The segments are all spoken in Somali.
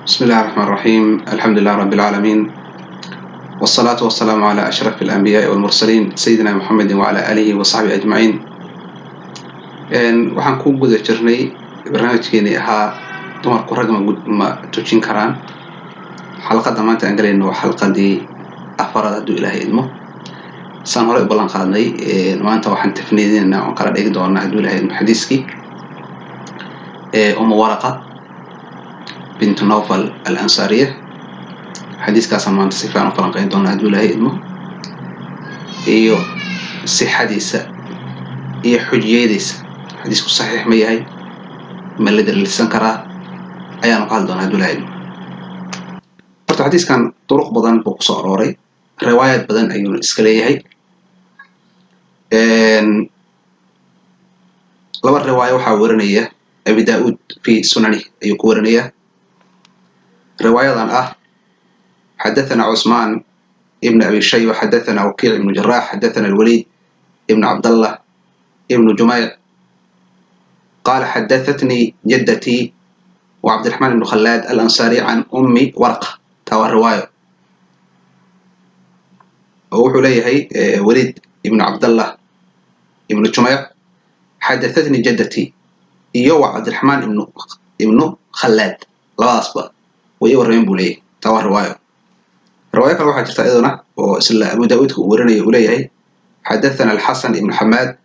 بسم الله الرحمن الرحيم. الحمد لله رب العالمين، والصلاة والسلام على أشرف الأنبياء والمرسلين سيدنا محمد وعلى آله وصحبه أجمعين. waxaan ku guda jirnay barnaamijkeeni ahaa dumarku rag ma tujin karaan. xalqada maanta aan galayno waa xalqadii afaraad hadduu ilaahay idmo. saan hore u ballan qaadnay maanta waxaan tafniidinaynaa oon kala dhigi doonaa hadduu ilaahay idmo xadiiskii Waraqa بنت نوفل الأنصارية. حديث كاسا مانتا سيفان فرنقين دونا هدو لهي إدمو إيو سي حديثة إيو حجية ديسة حديث صحيح ميهاي ملدر اللسان كرا أيان قال دونا هدو لهي إدمو. فرط حديث كان طرق بدن بقصة أروري رواية بدن أيون إسكالية هاي لو الرواية وحاورنية أبي داود في سننه أيو كورنية رواية حدثنا عثمان ابن أبي شيبة حدثنا وكيع بن جراح حدثنا الوليد ابن عبد الله ابن جميع قال حدثتني جدتي وعبد الرحمن بن خلاد الأنصاري عن أمي ورقة. توا الرواية ووحو لي هي وليد ابن عبد الله ابن جميع حدثتني جدتي إيو عبد الرحمن ابن خلاد لا أصبر ويو الرمين بوليه. توا الرواية كان واحد جرت أيضا وسلا أبو داود ورني وليه حدثنا الحسن بن حماد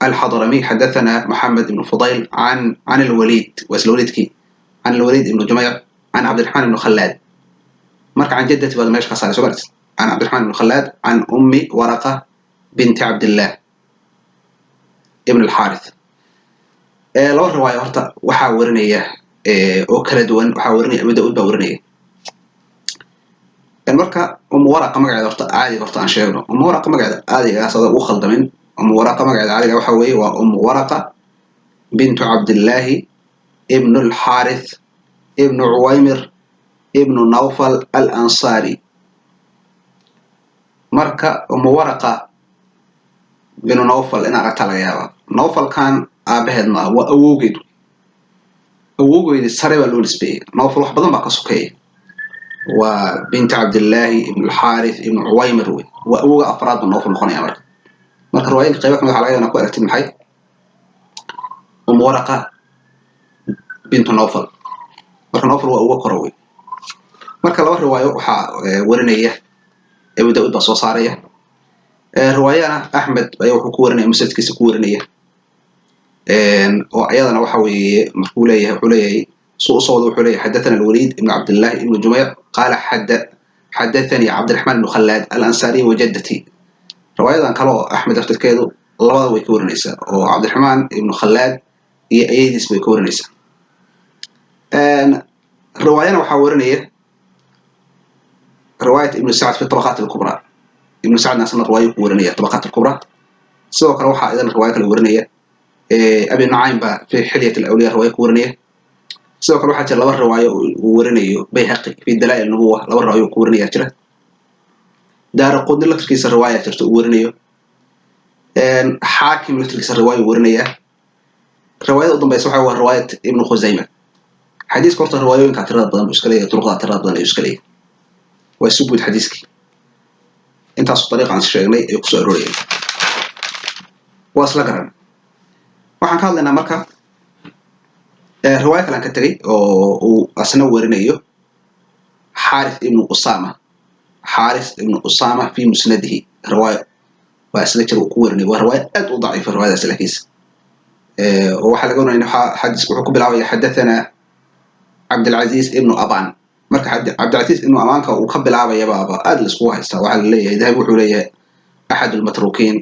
الحضرمي حدثنا محمد بن فضيل عن الوليد واسلوليدكي عن الوليد بن جميع عن عبد الرحمن بن خلاد مرك عن جدتي بعد ما يشخص على سؤال عن عبد الرحمن بن خلاد عن أمي ورقة بنت عبد الله ابن الحارث. لو الرواية هرتا وحاورنيه oo kala duwan waxa warinay Abu Daud baa warinay marka Waraqa magaceeda horta caadi horta aan sheegno Waraqa magaceeda caadiga ah u khaldamin Waraqa magaceeda caadiga waxa weeye waa Waraqa bint Abdullah ibn al-Harith ibn Uwaymir ibn Nawfal al-Ansari. marka Waraqa bin Nawfal ina aragta laga yaaba Nawfal kan aabaheedna waa awowgeed ووجد السرية لونسبي نوفل واحد بدن بقى سكية وبنت عبد الله ابن الحارث ابن عويمر وأوجد أفراد من نوفل مخني أمر. مرة رواية قريبة من عليها أنا قرأت من حي ورقة بنت نوفل مرة نوفل وأوجد قروي مرة لو رواية ورنية أبو داود بصوصارية رواية أحمد أيوة كورنية مسجد كيس كورنية وأيضا وحوي مقوليه حليه صوصه وحليه حدثنا الوليد بن عبد الله بن جميع قال حدثني عبد الرحمن بن خلاد الأنصاري وجدتي. رواية كانوا أحمد أفتكيدو الله ويكون نيسا وعبد الرحمن بن خلاد يأيدس ويكون نيسا. رواية وحاورنية رواية ابن سعد في الطبقات الكبرى. ابن سعد ناسنا رواية كورنية الطبقات الكبرى سوى كروحة أيضا الرواية الورنية أبي نعيم في حلية الأولياء رواية كورنية سوى كل واحد لو الرواية ورنية بيهقي في دلائل النبوة لو الرواية كورنية ترى دار قد لك تركيز الرواية ترى ورنية حاكم لك تركيز الرواية ورنية رواية أيضا بيسوحها هو رواية ابن خزيمة حديث كرت الرواية كانت تراد إشكالية طرقها تراد إشكالية ويسبب حديثك أنت على الطريقة عن الشيء يقصد الرواية واصل قرن. waxaan ka hadlaynaa marka riwaayad kale ka tagay oo asna warinayo Harith ibn Usama fi musnadihi riwaayad waa asna jir ku warinayo waa riwaayad aad u daciif riwaayadaas laakiin waxa laga wanaynaa xadiis wuxuu ku bilaabay xadathana Abdul Aziz ibn Aban marka Abdul Aziz ibn Aban ka uu ka bilaabay baaba aad la isku haysta waxa la leeyahay dahab wuxuu leeyahay ahad al-matrukin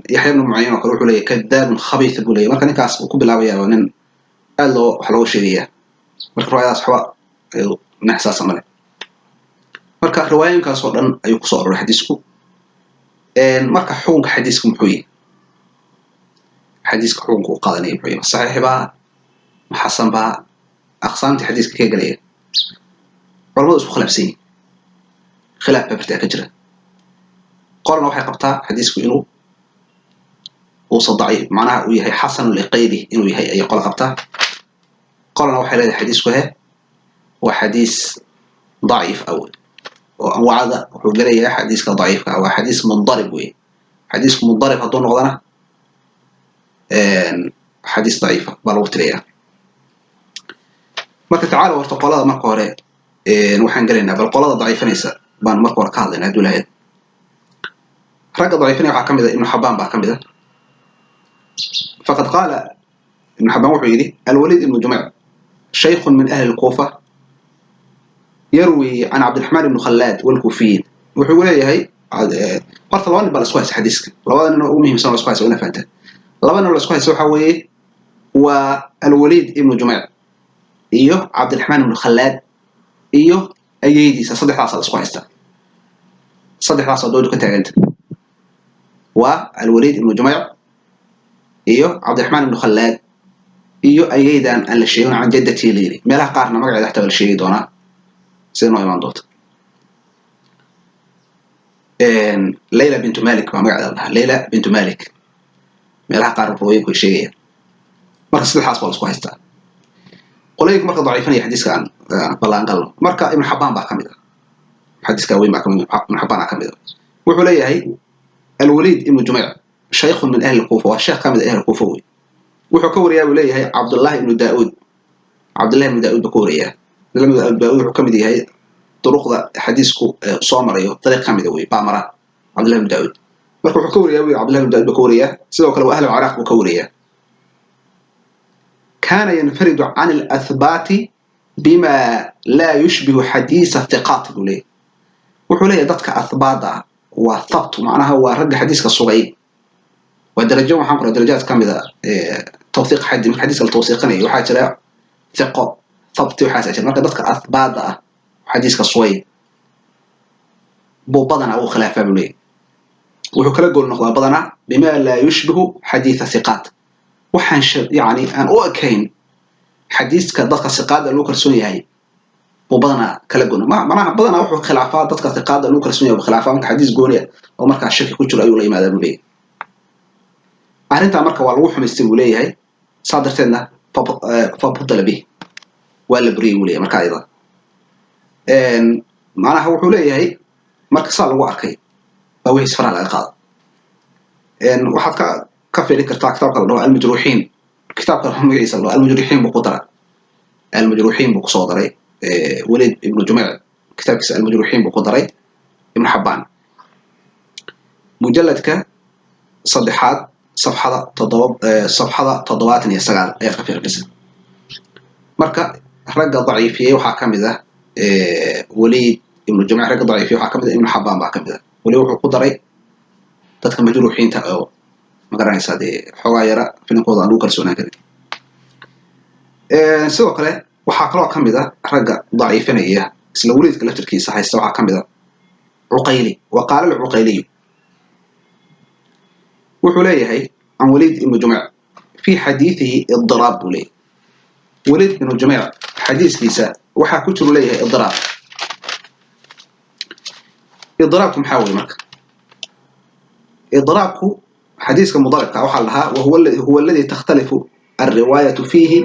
يحيى بن معين وقالوا له كذاب خبيث بولي marka ninkaas uu ku bilaabaya nin aad loo wax loo sheegaya marka riwaayadaas xwa naxsaas amale marka riwaayinkaas oo dhan ayuu ku soo aroray xadiisku marka xukunka xadiisku muxuu yahay xadiisku xukunku uu qaadanay muxuu yahay saxiix ba xasan ba aqsaamti xadiiska ka galay culimadu isku khilaafsan khilaaf barta ka jira qorna waxay qabtaa xadiisku inuu وصدعي معناها وياه حسن لقيده إنه يهي أي قلقبته قالنا وحي لهذا حديث كه وحديث ضعيف أول وأنواع وحجرية حديث ضعيف أو حديث منضرب وين حديث منضرب هدون غضنا حديث ضعيف بالوترية marka tacaala warta qolada marka hore waxaan galeynaa bal qolada daciifanaysa baan marka hore ka hadlaynaa haduu lahayd ragga daciifanaya waxa kamid ah ibn Xabbaan baa kamid ah faqad qaala ibn Xabbaan wuxuu yiri al-Walid ibn Jumay' shaykh min ahli al-Kufa yarwi an Abdurrahman ibn Khallad wal-Kufiyin wuxuu leeyahay horta labadan bal isku haysa xadiiska labadan oo muhiimsan oo isku haysa una fahantaan labadan oo isku haysa waxa weeye waa al-Walid ibn Jumay' iyo Abdurrahman ibn Khallad iyo ayaydiisa saddexdaas isku haysta saddexdaas oo doodu ka taaganta waa al-Walid ibn Jumay' iyo Abdurrahman ibn Khallad iyo ayaydan aan la sheegin aan jaddati leeyahay meelaha qaarna magaceeda xataa la sheegi doona sidoo imaan doonto Layla bint Malik waa magaceeda Layla bint Malik meelaha qaar way ku sheegayaan marka saddexdaas baa isku haysta قوليك مركز ضعيفين يحدث عن بلانقل مركز ابن حبان بقى كميدا حديث كوي بقى ابن حبان كميدا وحوليه هي الوليد ابن جميع شيخ من أهل الكوفة والشيخ كامل أهل الكوفة وحكوريا وليه هي عبد الله بن داود عبد الله بن داود بكوريا لما داود حكمدي هي طرق حديثكو صامريو طريق كامل وي بامرة عبد الله بن داود مركز حكوريا عبد الله بن داود بكوريا سواء كانوا أهل العراق بكوريا كان ينفرد عن الأثبات بما لا يشبه حديث الثقات له وحوليه ضدك أثباتا وثبت معناها هو رد حديثك الصغير ودرجة وحنقر درجات كاملة توثيق حد من حديث التوثيقني وحاجة ثقة ثبت وحاجة مركز ضدك أثباتا حديثك الصغير بوبضنا أو خلافة له وحكرا قول نقضى بضنا بما لا يشبه حديث الثقات waxaan yani aan u ekayn xadiiska dadka siqaada loo kalsoon yahay oo badana kala goon macnaha badana wuxuu khilaafaa dadka siqaada loo kalsoon yahay khilaafaa marka xadiis gooniya oo marka shaki ku jiro ayuu la yimaada buleey arinta marka waa lagu xumaystay uu leeyahay saadarteedna fabudalabi wala bari uu leeyahay marka ayada macnaha wuxuu leeyahay marka saa lagu arkay baa wixii fara laga qaado waxaad كفي لك كتاب الله المجروحين كتاب الله عيسى الله المجروحين بقدرة المجروحين بقصادري وليد ابن جميع كتاب المجروحين بقدرة ابن حبان مجلد صدحات صفحة تضوات يسجل أي خفيف بس مركا رجع ضعيفية وحاكم ذا وليد ابن جميع رجع ضعيفية وحاكم ذا ابن حبان بحاكم ذا وليد قدرة تدخل مجروحين تأو magaranaysa xogaa yara finkooda aan u kalsoonaan karin sidoo kale waxa kale oo kamid ah ragga daciifinaya isla waliidka laftirkiisa haysta waxa kamid ah Uqayli wa qala al-Uqayli wuxuu leeyahay an Walid ibn Jumay' fi hadithihi idraab li Walid ibn Jumay' hadithiisa waxa ku jiro leeyahay idraabku maxaa weeye marka idraabku حديث كمضارب كأوحلها وهو الذي تختلف الرواية فيه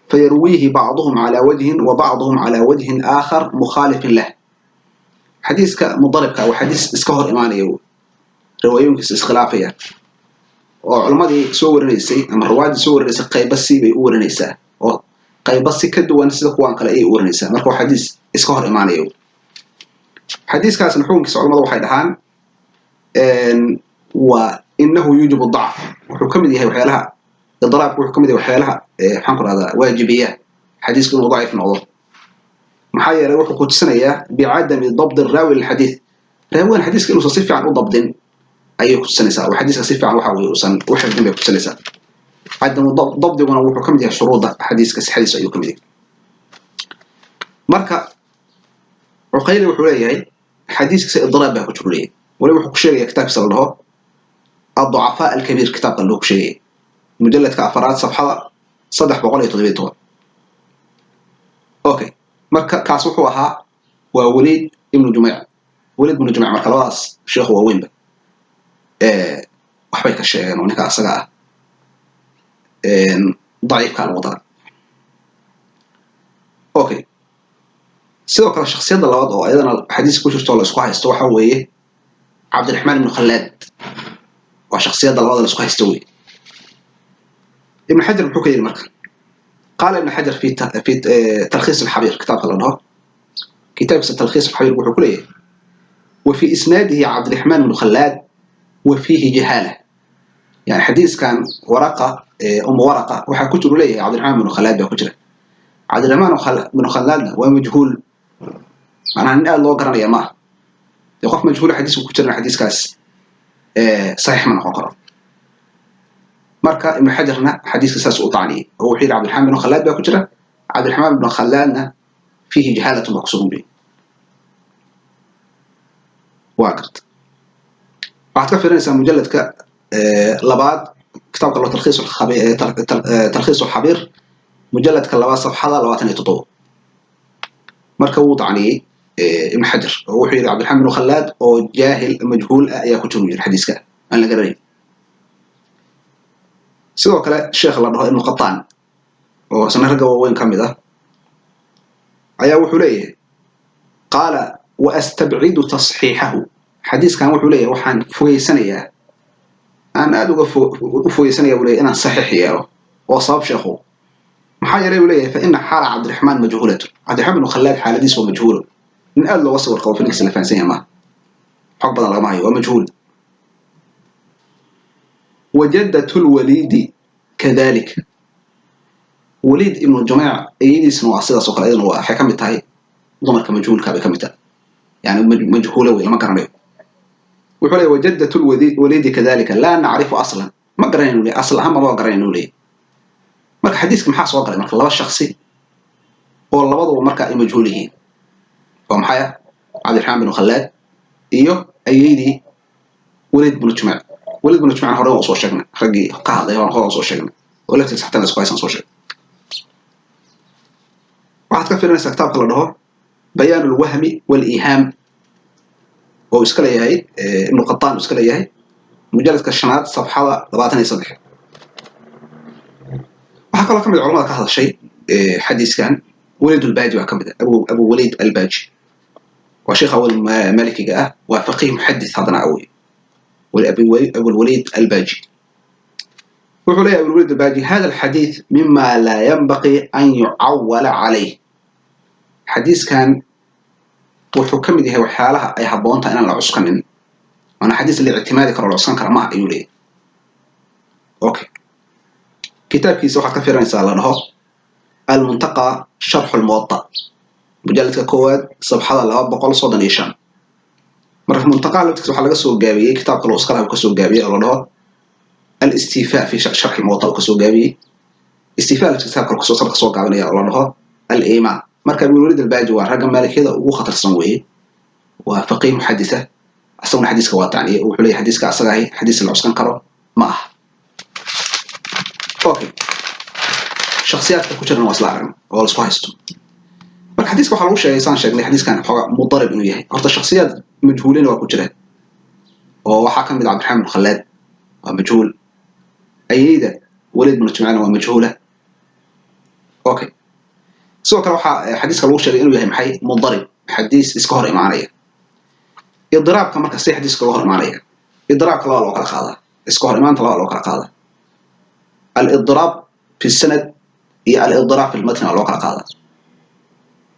فيرويه بعضهم على وجه وبعضهم على وجه آخر مخالف له حديث كمضارب أو حديث إسكهر إيماني روايون إسخلافية وعلماء سور نيسي أما الرواد سور نيسي قيبسي بيقول نيسا قيبسي كدو ونسيدك وان كلا إيه يقول نيسا مركو حديث إسكهر إيماني حديث كاس نحوم كس علماء وحيدهان وإنه يوجب الضعف وحكم دي هي وحيلها الضرب وحكم دي وحيلها حنقر هذا واجبية حديث كله ضعيف نوضه محايا روح كنت سنة بعدم ضبط الراوي للحديث راوي الحديث كله صفي عن ضبط أي كنت سنة وحديث صفي عن وحوي وسن وحد دم كنت سنة عدم ضبط وانا وحكم دي شروط حديث حديث أي كم دي مركا عقيل وحوليه حديث الضرب به وحوليه ولو حكم شيء كتاب سأله الضعفاء الكبير كتاب اللوك شيء مجلد كأفراد صفحة صدح بقول يتضبيطه أوكي مركا كاسوحوها ووليد ابن جميع وليد ابن جميع مركا خلاص شيخ هو وين به وحبيك الشيء ونك أصدقاء ضعيف كان الوضع أوكي sidoo kale shakhsiyadda labaad oo ayadana xadiiska ku jirto la isku haysto waxa weeye cabdiraxmaan ibnu khallaad waa shakhsiyadda labaad la isku haysto weeye ibnu xajar muxuu ka yidhi marka qaala ibnu xajar fi talkhiis alxabiir kitaabka la dhaho kitaabkiisa talkhiis alxabiir wuxuu ku leeyahay وفي إسناده عبد الرحمن بن خلاد وفيه جهالة يعني حديث كان ورقة ورقة وحكتر ليه عبد الرحمن بن خلاد بكتره عبد الرحمن بن خلاد ومجهول أنا هنقال الله قرن يا ما يقف مجهول حديث وكترنا حديث كاس صحيح من أقرأ مركا ابن حجرنا حديث أساس أطعني هو حيل عبد الرحمن بن خلاد بكتره عبد الرحمن بن خلادنا فيه جهالة مقصود به واقرت waxaad ka fiirinaysaa mujalladka labaad kitaabka loo talkhiis alxabiir mujalladka labaad safxada 27 marka wuu tacniyey ibn xajar oo wuxuu yidhi cabdiraxmaan bin khallaad oo jaahil majhuul ah ayaa ku jira yiri xadiiska aan la garanayn sidoo kale sheekh la dhaho ibn qataan oo isna ragga waaweyn ka mid ah ayaa wuxuu leeyahay qaala وأستبعد تصحيحه حديث كان وحول ليه وحن فويسانيا أنا أدوق فويسانيا وليه أنا صحيح ياه وصاب شيخه محاجر وليه فإن حال عبد الرحمن مجهولة عبد الرحمن بن خلاد حال ديس ومجهول من قال له وصل القوة في نفس الفانسية ما حق بدل معي ومجهول وجدة الوليد كذلك وليد ابن الجماع أيدي سنو عصيدة سوق أيضا وحكم التاي ضمر كمجهول كمتا يعني مجهولة ولا ما قرنيه وحولي وجدة الوليد كذلك لا نعرف أصلا ما قرنيه لي أصلا هم ما قرنيه لي مرك حديثك محاس وقرأ مرك الله الشخصي والله وضعه مرك مجهولين فهم حياة عبد الرحمن بن خلاد إيوه أيدي وليد بن الجماع وليد بن الجماع هو أصول شكنا خلقي قاعدة هو أصول شكنا ولا تحت الناس كويس أصول شكنا واحد كفر الناس كتاب قال بيان الوهم والإيهام هو إسكالي هاي ابن قطان إسكالي هاي مجلد كالشنات صفحة 24 وحكى الله كم العلماء كهذا الشيء حديث كان وليد الباجي وكمل أبو وليد الباجي وشيخ أول مالكي جاء وفقيه محدث هذا أوي أبو الوليد الباجي وحولي أبو الوليد الباجي هذا الحديث مما لا ينبغي أن يعول عليه حديث كان وحكم ده وحالها أي حبونتا أنا العسكر من وأنا حديث اللي اعتمادي كرر العسكر كرماء يولي أوكي كتاب كيس واحد كفير إنسان الله المنتقى شرح الموطأ مجلد كواد صفحة الله بقول صودا نيشان مرة المنتقى اللي تكتب حلقة سوق جابية كتاب كل عسكر كسوق جابية الله الاستيفاء في شرح الموطأ وكسوق جابية استيفاء اللي تكتب كل كسوق جابية الله الإيمان marka Abu Walid al-Baji waa rag maalikada ugu khatarsan weeye waa faqih muhaddisa asaguna xadiiska waa taaniye wuxuu leeyahay xadiiska asaga ahi xadiis la cuskan karo ma aha okay shakhsiyaadka ku jirna wasla aragna oo isku haysto marka xadiiska waxa lagu sheegay saan sheegnay xadiiskan xoga mudarib inuu yahay horta shakhsiyaad majhuulin waa ku jiraan oo waxa kamid ah Abdurrahman bin Khallad waa majhuul ayida Walid bin Jum'ana waa majhuula okay سو كان حديث كلو شيء إنه يهم حي مضرب حديث إسكهر إيمانية إضراب كمان كسي حديث كلو إيمانية إضراب كلا لو كلا قاضي إسكهر إيمان كلا لو كلا قاضي الإضراب في السند هي الإضراب في المتن لو كلا قاضي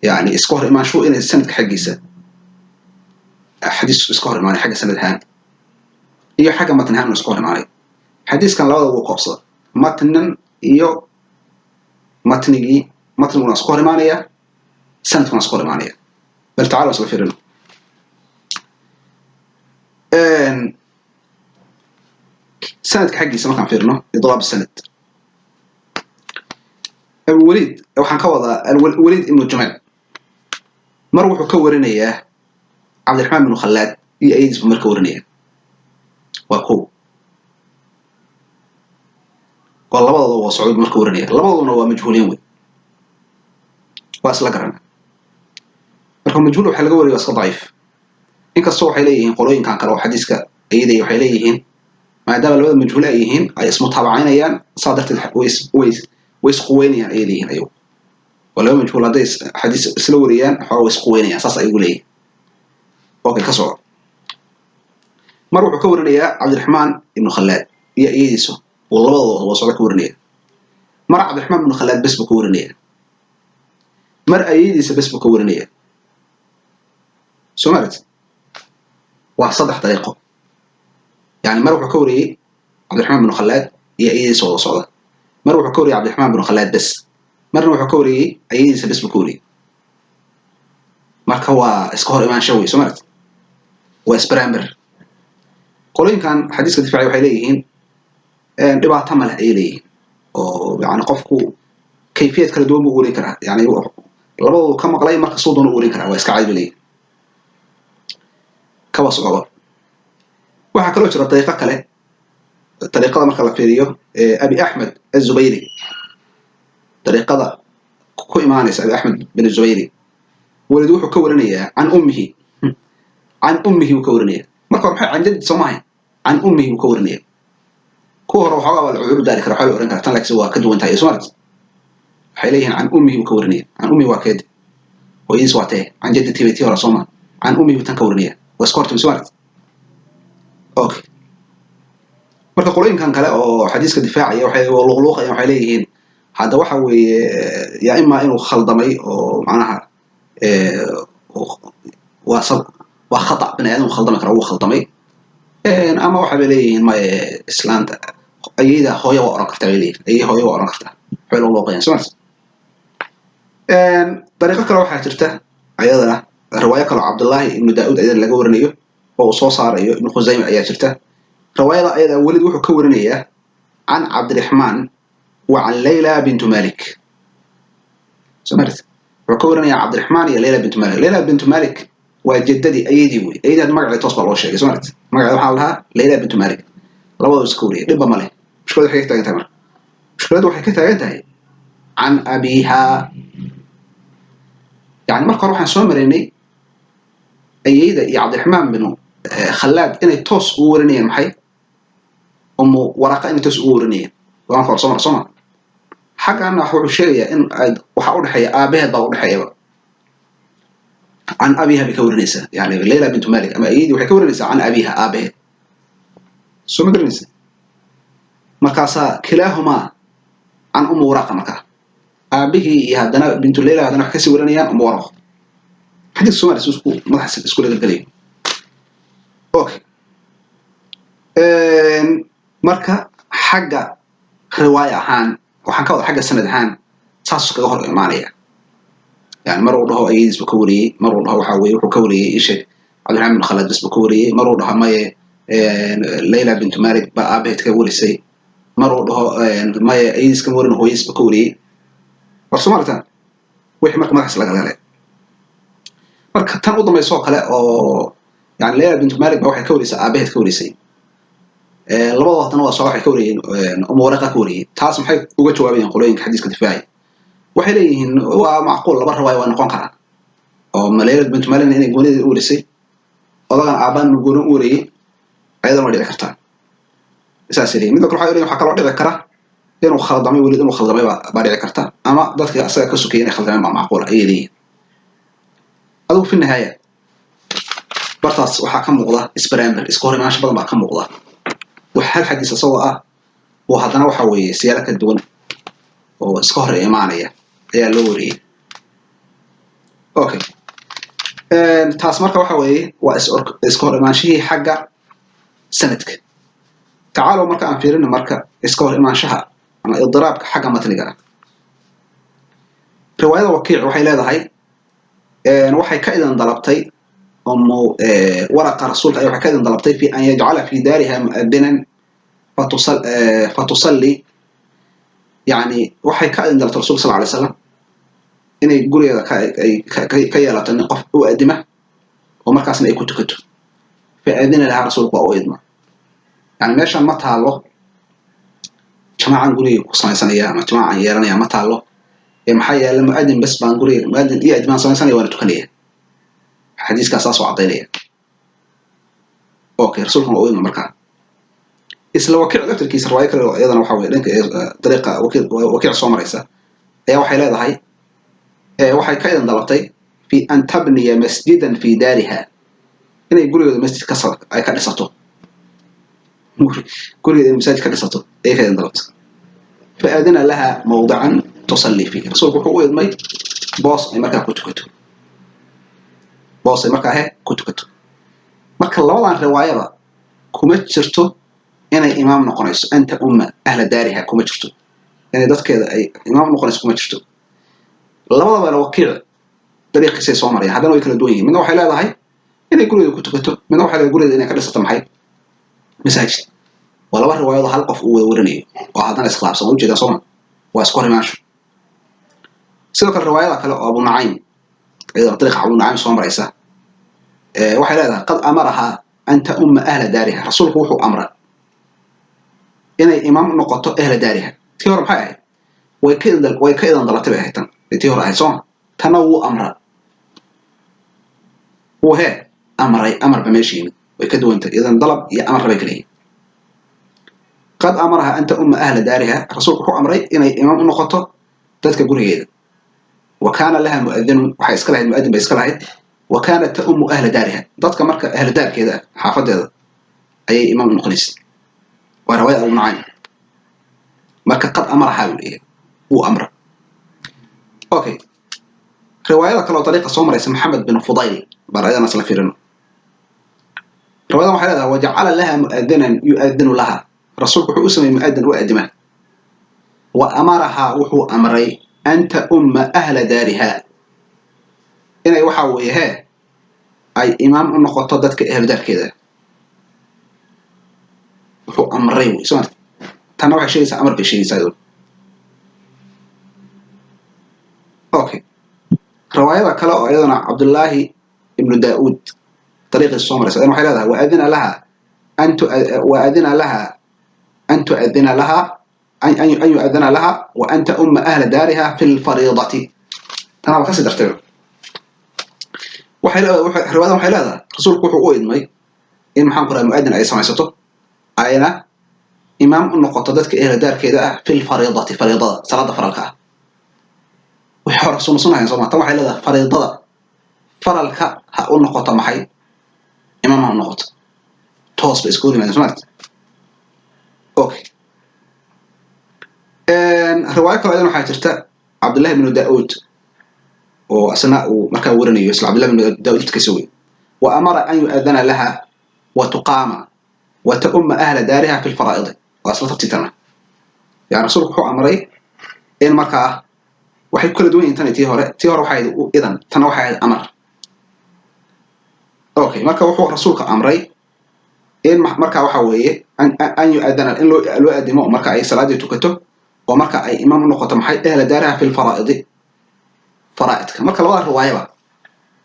يعني إسكهر إيمان شو إن السند حقيسة حديث إسكهر إيمانية حاجة سند هان هي حاجة متن هان إسكهر إيمانية حديث كان لو قصة متن يو متنجي متن ونسخور مانية سنة ونسخور مانية بل تعالوا سلفيرنا سنة حقي سمكان فيرنا إضراب السند الوليد أو حنكوضا الوليد ابن الجمال مروح كورنا إياه عبد الرحمن بن خلاد يأيد في مركورنا إياه وقو والله هو صعود مركورنا إياه الله هو مجهولين وأصل قرنا مركم مجهول وحلقة وري وأصل ضعيف إنك الصوح إليهن قلوين كان كلو حديثك أيدي وحليهن ما دام الولد مجهول أيهن أي اسمه طبعين أيان صادرت ويس قوين يعني أيديهن أيوه ولو مجهول هذا حديث سلوريان حاول يسقويني أساس أقول لي أوكي كسر مروح كورنيا عبد الرحمن بن خلاد يسو والله هو صار كورنيا مر عبد الرحمن بن خلاد بس بكورنيا مر أيديس بس بكورنيا سمعت وصدح طريقه يعني مروح كوري عبد الرحمن بن خلاد يسو والله صار مروح كوري عبد الرحمن بن خلاد بس مروح كوري أيديس بس بكوري marka waa iska hor imaan shawi Soomaaliya waa isbaraamber qolooyinkan xadiiska difaaci waxay leeyihiin dhibaato ma leh ay leeyihiin oo yani qofku kayfiyad kala duwan uu oran karaa yani labadoodu ka maqlay marka soo doon uu oran karaa waa iska caadi leeyihiin ka wasqaba waxa kale oo jira dariiqo kale dariiqada marka la fiiriyo Abi Ahmed Az-Zubayri dariiqada ku imaanaysa Abi Ahmed bin Az-Zubayri ولد وحو كورنيا عن أمه وكورنيا ما كان عن جد سماعي عن أمه وكورنيا كوهر وحوا والعيوب ذلك رح يقولون كان لك سوا كدو انت يسمعت حيليه عن أمه وكورنيا عن أمه واكد ويسواته عن جدتي بيتي ولا صوما عن أمه وتنكورنيا وسكرت مسمعت أوكي marka qolooyinkan kale oo xadiiska difaaciya waxay luqluqayaan waxay leeyihiin hada waxa weeye yaa ima inuu khaldamay oo macnaha وخطأ بني آدم خلطمي كره وخلطمي أما واحد بليه ما إسلام أيده هوية وأران كرتا بليه أي هوية وأران كرتا حلو الواقعين سمعت طريقة كلا واحد ترته أيضا رواية كلا عبد الله بن داود أيضا اللي جورنيه وصوص صار ابن خزيمة أيضا ترته رواية أيضا ولد وحو كورنيه عن عبد الرحمن وعن ليلى بنت مالك سمعت وكورني يا عبد الرحمن يا ليلى بنت مالك ليلى بنت مالك وجدتي أيدي وي أيدي المرأة تصبر الله شيء سمعت مرأة حالها ليلى بنت مالك لو سكوري دبا ماله مش كده حكيتها أنت مر مش كده حكيتها أنت عن أبيها يعني مرة روح نسوي مريني أيدي يا عبد الرحمن بنو خلاد إني توس ورني محي أمه ورقة إني توس ورني وأنا خلاص صمر حاجة أنا أحول شيء إن وحاول حياة أبيها ضوء حياة عن أبيها بكورنيسة يعني ليلى بنت مالك أما أيدي وحكورنيسة عن أبيها أبيه سو مدرنيسة مكاسا كلاهما عن أم ورقة مكا أبيه هذا بنت ليلى هذا نحكي ورنيا أم ورقة حديث سمر سوسكو ما تحس سكول القليل أوكي مركا حاجة رواية عن waxaan ka wada xagga sanad ahaan saas kaga hor imaanaya yani mar uu dhaho aydiis buu ka wariyay mar uu dhaho waxa weeye wuxuu ka wariyay isha Abdulrahman bin Khalid bas buu ka wariyay mar uu dhaho maye Layla bint Malik ba aabaheed ka warisay mar uu dhaho maye aydiis ka warin hooyis buu ka wariyay warsumartan wixii marka madax laga galay marka tan u dambayso kale oo yani Layla bint Malik ba waxay ka warisay aabaheed ka warisay labada tan waa soo waxay ka wariyeen umuraqa ka wariyeen taas maxay uga jawaabayeen qolooyinka xadiiska difaaci waxay leeyihiin waa macquul laba riwaaya waa noqon karaan oo Layla bint Malik inay goonida u warisay odagan aabaan goon u wariyay ayadana dhici kartaa isaasiri mid kale waxa kale oo dhici kara inuu khaldamay wali inuu khaldamay ba dhici karta ama dadka asaga ka sukayeen ay khaldameen ma macquul ay leeyihiin aduu fi nihaaya bartaas waxa ka muuqda isbaraamber iska hor imaansho badan baa ka muuqda وحال حديث سواء وهذا نوع حوي سيارة الدول وسكهر إيمانية هي لوري أوكي تاسمرك وحوي وسكهر إيمان شيء حاجة سندك تعالوا مركا أنفيرنا مركا سكهر إيمان شها أما إضراب حاجة ما تلقى رواية وكيع وحي لا هاي وحي كائدا ضربتي أمه ورقة رسول أيها كذا ضربتي في أن يجعل في دارها مؤذنا فتصلي يعني وحي كذا ضربت الرسول صلى الله عليه وسلم إن يقول كي لا تنقف أؤدمه ومركزنا يكون تكتو فأذن لها رسول الله وأيضنا يعني ماشي ما تعالوا جماعة نقولي قصنا سنية ما جماعة يرانيا ما تعالوا يا محيا لما أذن بس بنقولي ما أذن إيه أجمع سنية وأنا تكليه حديث كاساس وعطيليه اوكي رسولكم اوين مركا اسلا وكيع دكتوركيس روايه كله ايضا waxa weey dhanka طريقه وكيع soo maraysa ayaa waxay leedahay waxay ka idan dalabtay fi an tabniya masjidan fi daariha inay gurigeeda masjid ay ka dhisato gurigeeda masaajid ka dhisato ay ka idan dalabtay faadina laha mawdican tusalli fihi rasuulku wuxuu u idmay boos ay markaa ku tukato boos ay markaa ku tukato marka labadan riwaayada kuma jirto inay imaam noqonayso anta umma ahla daariha kuma jirto inay dadkeeda ay imaam noqonayso kuma jirto labadaba wakiil dariiqiisay soo marayaan haddana way kala duwan yihiin midna waxay leedahay inay gurigeeda ku tukato midna waxay leedahay gurigeeda inay ka dhisato maxay masaajid waa laba riwaayado hal qof uu wada warinayo oo haddana iskhilaafsan oo ujeedaa sooma waa isku horimaasho sidoo kale riwaayada kale oo abu nucaym iyadoo dariiqa abu nucaym soo maraysa waxay leedahay qad amaraha anta umma ahla daariha rasuulku wuxuu amra inay imaam noqoto ahla daariha tii hore maxay ahayd way ka idan dalatay bay ahayd tan tii hore ahayd sooma tana wuu amra wuu amray amarba meeshiina way ka duwantay idan dalab iyo amar bay kaleeyihin qad amaraha anta umma ahla daariha rasuulku wuxuu amray inay imaam u noqoto dadka gurigeeda wa kaana laha mu'adinun waxay iska lahayd mu'adin bay iska lahayd wa kaanat ta'ummu ahla daariha dadka marka ahla daarkeeda xaafadeeda ayay imaam u noqonaysay waa riwaayad abu nucaym marka qad amaraha buu leeyahay wuu amra okay riwaayada kale oo dariiqa soo maraysa maxamed bin fudayl baan ayadana isla fiirino riwaayada waxay leedahay wajacala laha mu'adinan yu'adinu laha rasuulku wuxuu u sameeyey mu'adin u adima wa amaraha wuxuu amray anta umma ahla daariha inay waxa weeye ay imaam u noqoto dadka ahla daarkeeda wuxuu amray soo tana waxay sheegaysaa amar bay sheegaysaa okay riwaayada kale oo ayadana Abdullahi ibn Daud طريق الصومرة سألنا waxay leedahay وأذن لها أن تؤذن لها أن يؤذن لها وأنت أم أهل دارها في الفريضة أنا بقصد أرتبه رواية waxay leedahay rasuulku wuxuu u idmay in maxaan ku raay mu'adin ay samaysato ayna imaam u noqoto dadka ahla daarkeeda ah fil fariidati fariidada salaada faralka ah waxa rasuulku sunnah Soomaaliya waxay leedahay fariidada faralka ha u noqoto maxay imaam u noqoto toos ba isku yimaadeen Soomaaliya okay riwaayad kale waxaa jirta Abdullah ibn Daud oo asna uu markaa warinayo isla Abdullah ibn Daud ka soo wa amara an yu'adana laha wa tuqama wa ta'umma ahla daariha fi al-fara'id wa asla tabtitana ya rasuulku wuxuu amray in markaa waxay kala duwan yihiin tii hore waxay idan tan waxay amar okay marka wuxuu rasuulka amray in marka waxa weeye an yu'adana in loo adimo marka ay salaadii tukato oo marka ay imaam u noqoto maxay ahla daaraha fi al-fara'id fara'idka marka labada riwaayaba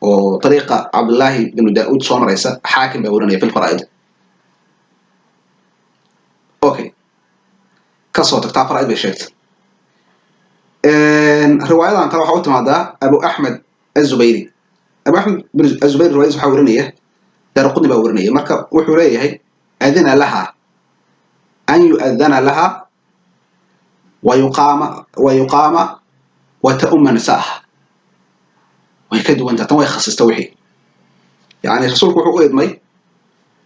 oo طريقة عبد الله بن داود soo maraysa xaakim baa warinaya fi al-fara'id okay kasoo tagtaa fara'id bay sheegtay riwaayadan kale waxa uu timaadaa Abu Ahmad az-Zubayri Abu Ahmad az-Zubayri riwaayadiisa waxa warinaya Darqutni baa warinaya marka wuxuu leeyahay adina laha an yu'adhana laha wa yuqama wa ta'umma nisaha way ka duwan tahay way khasista wixii yaani rasuulku wuxuu u idmay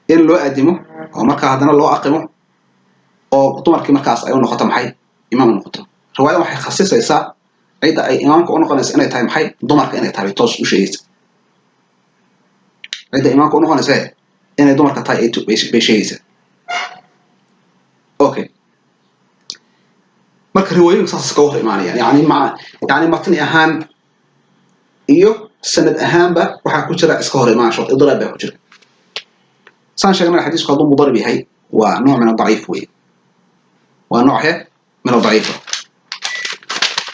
in loo adimo oo marka hadana loo aqimo oo dumarkii markaas ay u noqoto maxay imaam u noqoto riwaayada waxay khasisaysaa cida ay imaamka u noqonayso inay tahay maxay dumarka inay tahay toos u sheegaysa cida imaamka u noqonayso inay dumarka tahay ay bay sheegaysa okay marka riwaayadu saas ka hor imaanayaan yaani matni ahaan iyo sanad ahaanba waxa ku jira iska hor imaansho idraab baa ku jira saan sheegnay xadiisku haduu mudarib yahay waa nooc min ad-da'if way waa nooc min ad-da'if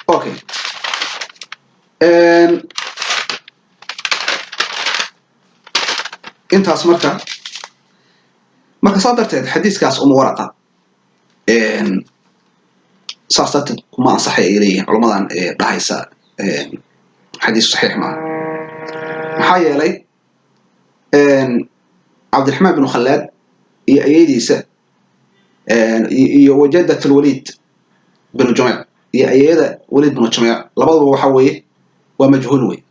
okay intaas marka sadarteed xadiiskaas waraqa saasat kuma ansaxay ilayhi culamadan dhahaysa حديث صحيح معه محايا لي عبد الرحمن بن خلاد يأيديسة وجدة الوليد بن جميع يأيد وليد بن جميع لبضوا وحوي ومجهول وي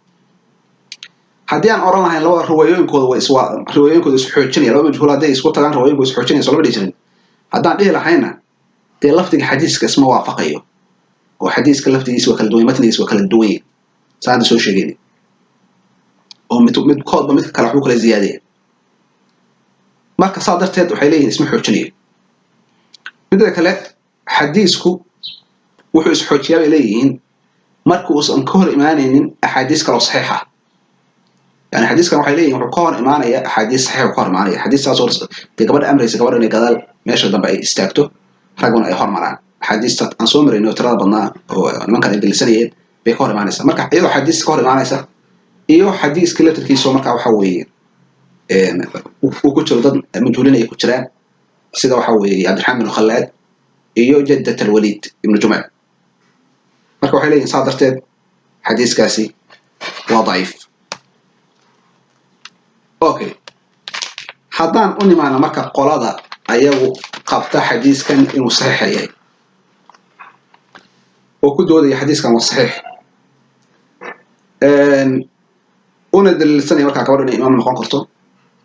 haddii aan oran lahayn laba riwaayooyinkooda is xoojinaya laba majhuul haday isku tagaan riwaayooyinkooda is xoojinaya soo laba dhijirin haddaan dhihi lahayna dee lafdiga xadiiska isma waafaqayo oo xadiiska lafdigiisa waa kala duwan matnigiisa waa kala duwan saada soo sheegay oo mid koodba midka kale wuxuu kala ziyaadaya marka saa darteed waxay leeyihiin isma xoojinayo midda kale xadiisku wuxuu is xoojiyaa bay leeyihiin marka uusan ka hor imaanaynin axaadiis kale oo saxiix ah يعني حديث كانوا حيلين يروح كون إيمانية حديث صحيح وكون إيمانية حديث صار تقبل أمر يسقبل إنه قال ماشي ضم أي استاكتو رجعون أي حرم على حديث أنصومر إنه ترى بنا وما كان يدل سنيد بيكون إيمانية مركع إيوه حديث كون إيمانية إيوه حديث كله تركيز مركع وحوي وكتر ضد مجهولين أي كتران سيدا وحوي عبد الحميد الخلاد إيوه جدة الوليد ابن جمع مركع حيلين صادرت حديث كاسي وضعيف اوكي haddaan u nimaano marka qolada ayagu qabta xadiiskan inuu saxiix yahay oo ku doodaya xadiiskan waa saxiix una daliilsanaya marka gabadha inay imaam noqon karto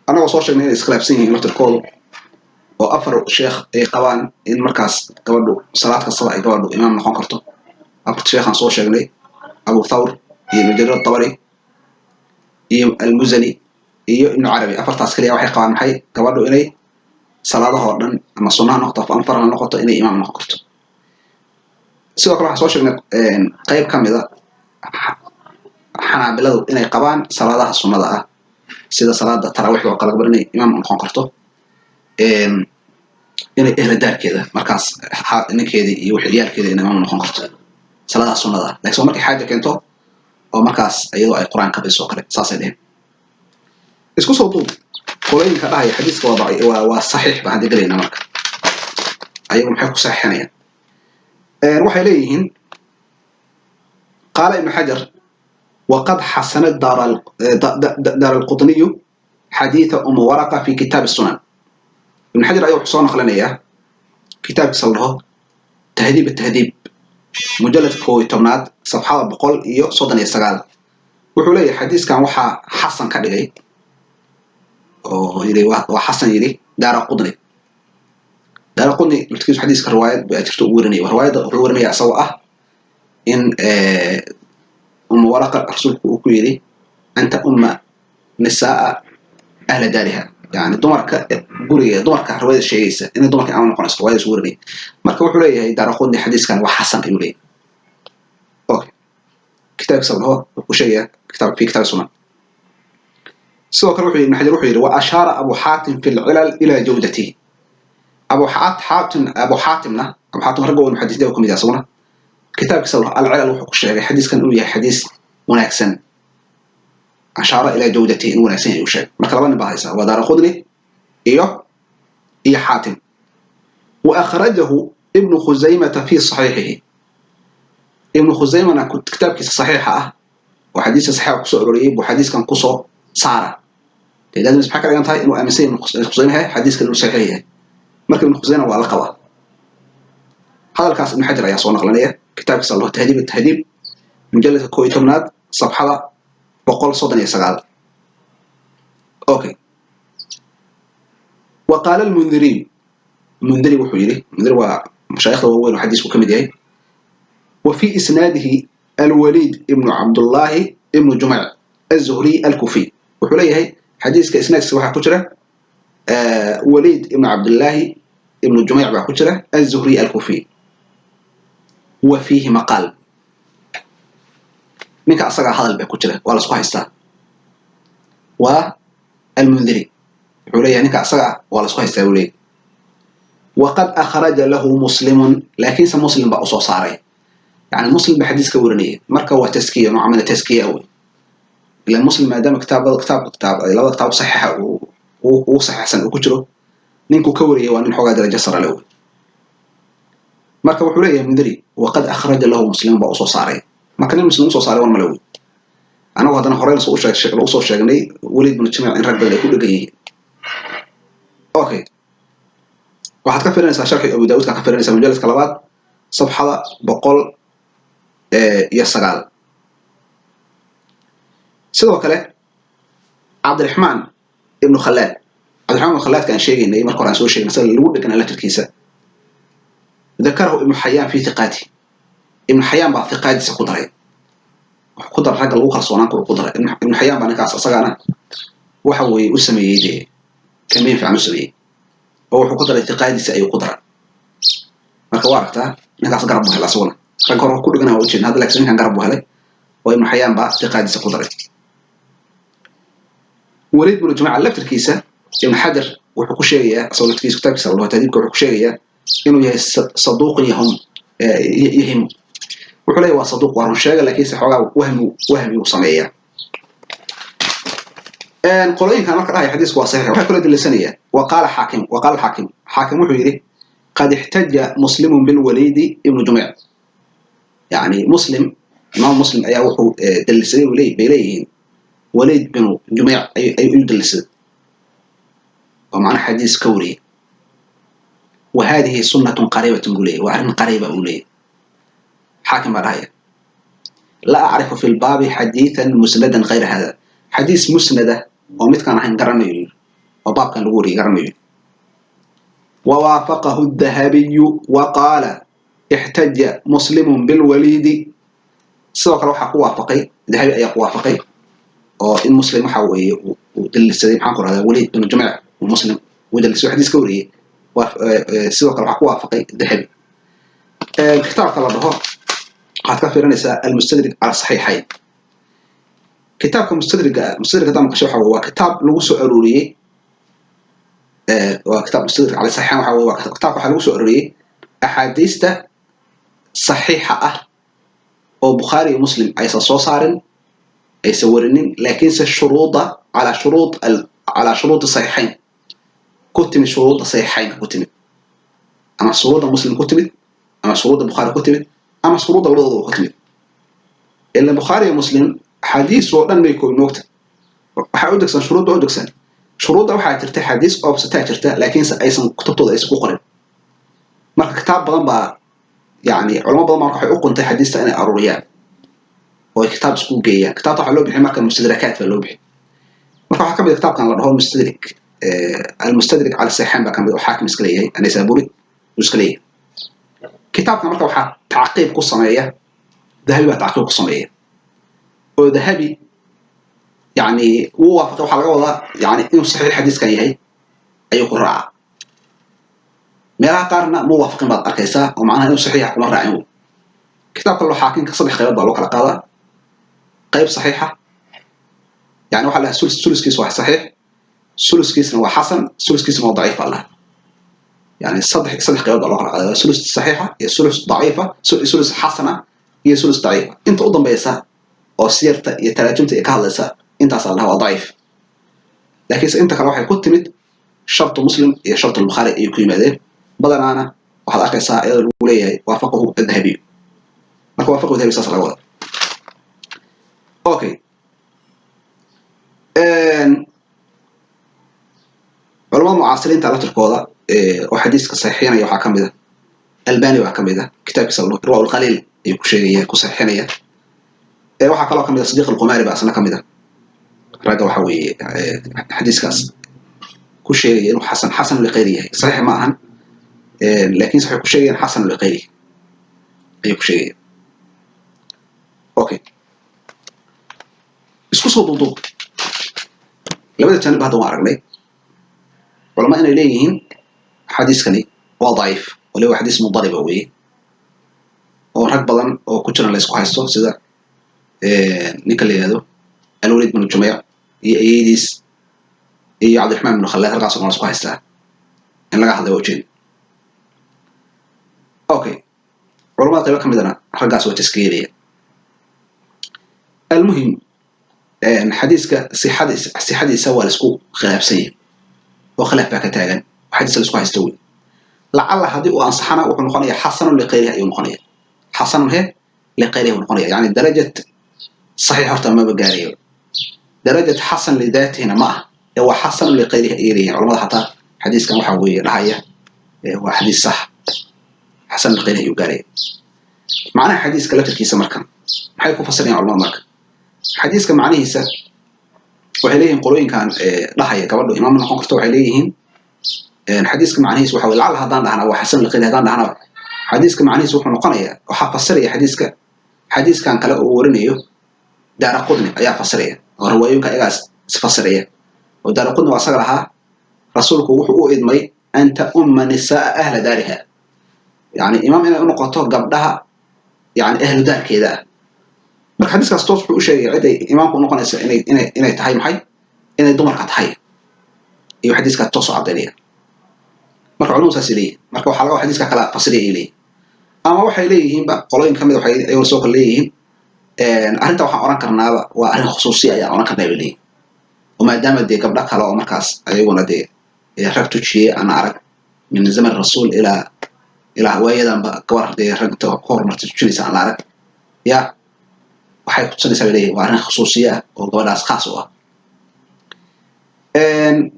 anagoo soo sheegnay inay iskhilaafsan yihiin laftirkoodu oo afar sheekh ay qabaan in markaas gabadhu salaad kasta ay gabadhu imaam noqon karto afar sheekhan soo sheegnay Abu Thawr iyo Ibn Jarir al-Tabari iyo al-Muzani iyo Ibn Arabi afartaas kaliya waxay qabaan maxay gabadhu inay salaadaha oo dhan ama sunnaha noqoto ama farha noqoto inay imaam noqon karto sidoo kale waxaan soo sheegnay qayb kamid ah xanaabiladu inay qabaan salaadaha sunnada ah sida salaada tarawih oo kala gabadh inay imaam noqon karto inay ehradaarkeeda markaas ninkeedii iyo wixiyaalkeeda inay imaam noqon karto salaadaha sunnada ah laakiin markay xaaja keento oo markaas iyadoo ay quraan ka biso kale saasay dheheen isku soo duub qolooyinka dhahay xadiiska waa saxiix baan hadda galayna marka ayagu maxay ku saxiixinayaan waxay leeyihiin qaala ibn xajar waqad xasana daar alqutniy xadiitha waraqa fi kitaab الsunan ibn xajar ayuu soo naqlinaya kitaabkiisa la dhaho tahdiib التهذيب mujalladka 11aad safxada 139 wuxuu leeyahay xadiiskan waxaa xasan ka dhigay oo yiri waa xasan yiri daar qudni markii xadiiska riwaayad baa jirto u warinay riwaayada wuxuu warinaya asoo ah in waraqa rasuulku uu ku yiri anta umma nisaa ahla daariha yani dumarka guriga dumarka riwaayada sheegaysa in dumarka aan noqonayso riwaayada warinay marka wuxuu leeyahay daar qudni xadiiskan waa xasan ayuu leeyahay okay kitaabka sababta uu sheegaya kitaab sunan سو كان وحي نحجر وحي وأشار أبو حاتم في العلل إلى جودته أبو حاتم رجع المحدث ده وكم يجاسونه كتاب كسره العلل وحق الشيء حديث كان وياه حديث مناكسن أشار إلى جودته مناكسن يوشك ما كلامنا بعيسى ودار خضري إيه حاتم وأخرجه ابن خزيمة في صحيحه ابن خزيمة أنا كنت كتاب كيس صحيحة وحديث صحيح قصة قريب وحديث كان قصة صارة لازم نسبحك على أنتهي إنه أمسين من خزينة حديث كانوا صحيحية مركب من خزينة وعلى قوة هذا الكاس ابن حجر يا صون غلانية كتاب صلى الله التهذيب مجلد كويتمنات صفحة بقول صدن يسقال أوكي وقال المنذري وحيري المنذري ومشايخ وين وحديث وكمدي وفي إسناده الوليد ابن عبد الله ابن جمع الزهري الكوفي وحليه حديث كإسناد سواء كترة وليد ابن عبد الله ابن جميع كترة الزهري الكوفي وفيه مقال منك أصدق هذا البكترة ولا صحيح إسلام والمنذري حليه منك أصدق ولا صحيح إسلام وقد أخرج له مسلم لكن مسلم بأصو صاري يعني مسلم بحديث كورنيه مركه وتزكية نوع من التزكية أوي لأن مسلم ما دام كتاب لو كتاب صحيح وصحيح حسن وكجره نينكو كوري وأن حوجة درجة صار له مركب حوليه من دري وقد أخرج له مسلم بأصو صاري ما كان المسلم أصو صاري والملوي أنا وهذا أنا هراي لصوص شكل أصو شغني ولد من الجماعة إن رجل يكون جاي أوكي واحد كفر نسا شرح أبو داود كفر نسا مجلد كلامات صفحة بقول يسقال sidoo kale cabdiraxmaan ibnu khallaad cabdiraxmaan ibnu khallaad kan sheegaynay marka hore aan soo sheegnay sida lagu dhigana laftirkiisa ذكره ابن حيان في ثقاته ابن حيان بعد ثقاته سقدره قدر رجل وخر صونان قدره ابن حيان بأنا كاس أصلا وحوي وسميه ده كمين في عنو سميه هو قدر ثقاته سأي قدره marka waa aragtaa ninkaas garab buu helaa asaguna rag hore ku dhigana waa ujeedin hadda laakiin ninkan garab buu helay oo ibnu xayaan baa tiqaadiisa ku daray waliid ibnu jumaaca laftirkiisa ibnu xajar wuxuu ku sheegayaa asagoo laftirkiisa kitaabkiisa allah taadiibka wuxuu ku sheegayaa inuu yahay saduuq yahum wuxuu leeyahay waa saduuq waa run sheega laakiinse xoogaa wahmi uu sameeyaa qolooyinkan marka dhahay xadiisku waa saxiix waxay kula dalisanayaan waqaala xaakim wuxuu yidhi قد احتج مسلم بالوليد ابن جميع يعني مسلم إمام مسلم أي وحو دلسي بليه وليد بن جميع أي يدلس ومعنى حديث كوري وهذه سنة قريبة أولي وعرن قريبة أولي حاكم رأيه لا أعرف في الباب حديثا مسندا غير هذا حديث مسندة ومثل كان عن قرني وباب كان لغوري قرني ووافقه الذهبي وقال احتج مسلم بالوليد سواء لو حق وافقي ذهبي أي وافقي أو إن مسلم حوي ودلس محاكر هذا وليد بن جمع ومسلم ودلس حديث كوري سواء لو حق وافقي ذهبي كتاب الله قد كفر نساء المستدرك على الصحيحين كتاب مستدرك ده مكشوح هو كتاب لوسو أروري وكتاب مستدرك على الصحيحين وهو كتاب حلوسو أروري أحاديث صحيحة أو بخاري ومسلم أي صوصارن أي سورنين لكن الشروط على شروط الصحيحين كتب شروط الصحيحين كتب أما شروط مسلم كتب أما شروط البخاري كتب أما شروط الوضوء كتب إلا البخاري ومسلم حديث وقتاً ما يكون مكتب وحاودك سن شروط وعودك سن شروط waxaa jirta xadiis oo sabta jirta laakiin aysan kutubtooda ay isku qorin marka kitaab badan baa yaani culimo badan marka waxay u qontay xadiista inay aruuriyaan oo kitaab isku geeyaan kitaabta waxa loo bixiyay marka mustadrakaat baa loo bixiyay marka waxa kamid kitaabkan la dhaho mustadrik al-mustadrik ala sahihan baa kamid oo xaakim iska leeyahay ana saaburi iska leeyahay kitaabkan marka waxa taqiib ku sameeya dahabi baa taqiib ku sameeya oo dahabi يعني هو وافق على قولها يعني إنه صحيح الحديث كان يهي أي قراءة ما قارنا موافق بعض أركيسا ومعناها إنه صحيح مرة عينه كتاب الله حاكم كصدح خيرات بالوقت على قادة قيب صحيحة يعني واحد لها سلس كيس واحد صحيح سلس كيس هو حسن سلس كيس هو ضعيف الله يعني صدح خيرات بالوقت على قادة سلس صحيحة هي سلس ضعيفة سلس حسنة هي سلس ضعيفة أنت أيضا بيسا أو سيرت يتراجمت إكالسا انت اصلا هو ضعيف لكن انت كان واحد كنت مد شرط مسلم يا شرط البخاري يكون ماده بدل انا واحد اركيسا وليه وافقه الذهبي ما وافقه الذهبي صلى الله عليه اوكي علماء معاصرين تعالوا الكوضه وحديث صحيحين يا حكمده الباني وحكمده كتاب يسموه رواه الخليل يكون شيء كصحيحيه waxa kale oo kamid ah Sadiq al-Qumari baa asna kamid ah raga waxa weeye xadiiskaas ku sheegay inuu xasan li qeyriyahay saxiix ma ahan laakiin saxiix ku sheegay xasan li qeyri ay ku sheegay okay isku soo duuduub labada janib hadda waan aragnay walama inay leeyihiin xadiiskani waa daciif wala waa xadiis mudarib weeye oo rag badan oo ku jira la isku haysto sida ninka la yiraahdo الوليد بن جميع يديس عبد الرحمن بن خلاد halkaas oo isku haystaa in laga hadlo wajin okay culimada qayb kamidana halkaas waa taskiiriye المهم حديثك صحadiisa waa isku khilaafsan oo khilaaf ka taagan xadiis la isku haysto lacalla hadii uu ansaxana wuxuu noqonayaa xasan li qeyrihi ayuu noqonayaa xasan li qeyrihi noqonayaa yani darajat صحيح horta ma bagaariyo درجة حسن لذاته هنا معه هو حسن لغيره إيريه علماء حتى حديث كان وحوي رعاية هو حديث صح حسن لغيره يقاريه معنى حديث كلا تركيز مركم حيكون فسرين علماء مركم حديث كم معنيه سا وحليهم قلوين كان ضحية قبله إمام نقول كرتوا عليهم حديث كم معنيه سو حول لعل هذان أنا وحسن لقيل هذان أنا حديث كم معنيه سو نقنية وحق فسرية حديث كان كلا ورنيه دار قدني أيا فسرية ورواية كأجاز فسرية ودار قدني وصلها رسولك وحقوق إدمي أنت نساء أهل دارها يعني إمام إن نقطة قبلها يعني أهل دار كذا marka xadiiskaas toos wuxuu u sheegay ciday imaamku noqonaysa inay tahay maxay inay dumarka tahay iyo xadiiska toos u cadeynaya marka culumada saasii marka waxa laga xadiiska kala fasiriyay leeyahay ama waxay leeyihiin ba qoloyin kamid waxay ay soo kala leeyihiin arinta waxaan oran karnaaba waa arin khusuusi ah oran karnaa leeyahay oo maadaama de gabdha kale oo markaas ayaguna de rag tujiyay ana arag min zaman rasuul ila hawaayadan ba gawar de ragta hormartay tujinaysa ana arag ya waxay ku tusinaysaa leeyahay waa arin khusuusi ah oo gabadhaas khaas u ah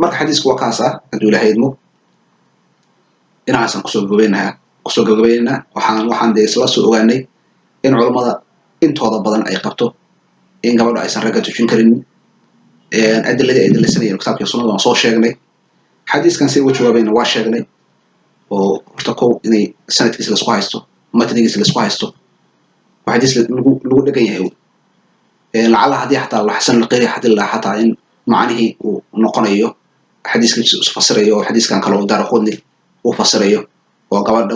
marka xadiisku waa kaas ah haduu lahaydmo inaasan kusoo gabaynaa waxaan de isla soo ogaanay in culimada intooda badan ay qabto in gabadhu aysan ragga tujin karin adiladii ay dalisanayeen kitaabka sunnada waan soo sheegnay xadiiskan si uu jawaabayna waa sheegnay oo horta kow inay sanadkiisa la isku haysto matnigiisa la isku haysto وحديث لو دغان yahay لعل hadii xataa la xasan qiri hadii la xataa in macnaheedu uu noqonayo xadiiskiisa uu fasirayo xadiiskan kale oo daar qodni uu fasirayo oo gabadha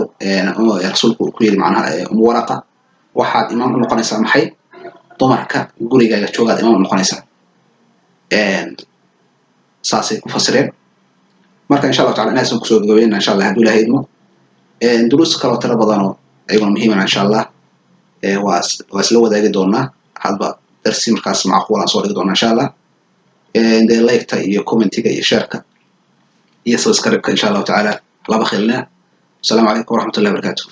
rasuulku ku yiri macnaha waraqa waxa imaam noqonaysa maxay dumarka gurigaaga jooga imaam noqonaysa saasay ku fasireen marka insha Allah taala inaan ku soo gabayna insha Allah haduu lahaydmo duruus kale oo tira badan oo ayaguna muhiim ah insha Allah واسلو ذاك دونا هذا درس مركز معقول صور دونا إن شاء الله ده لايك تا يكومنت يا شاركة يسوس كربك إن شاء الله تعالى الله بخيرنا السلام عليكم ورحمة الله وبركاته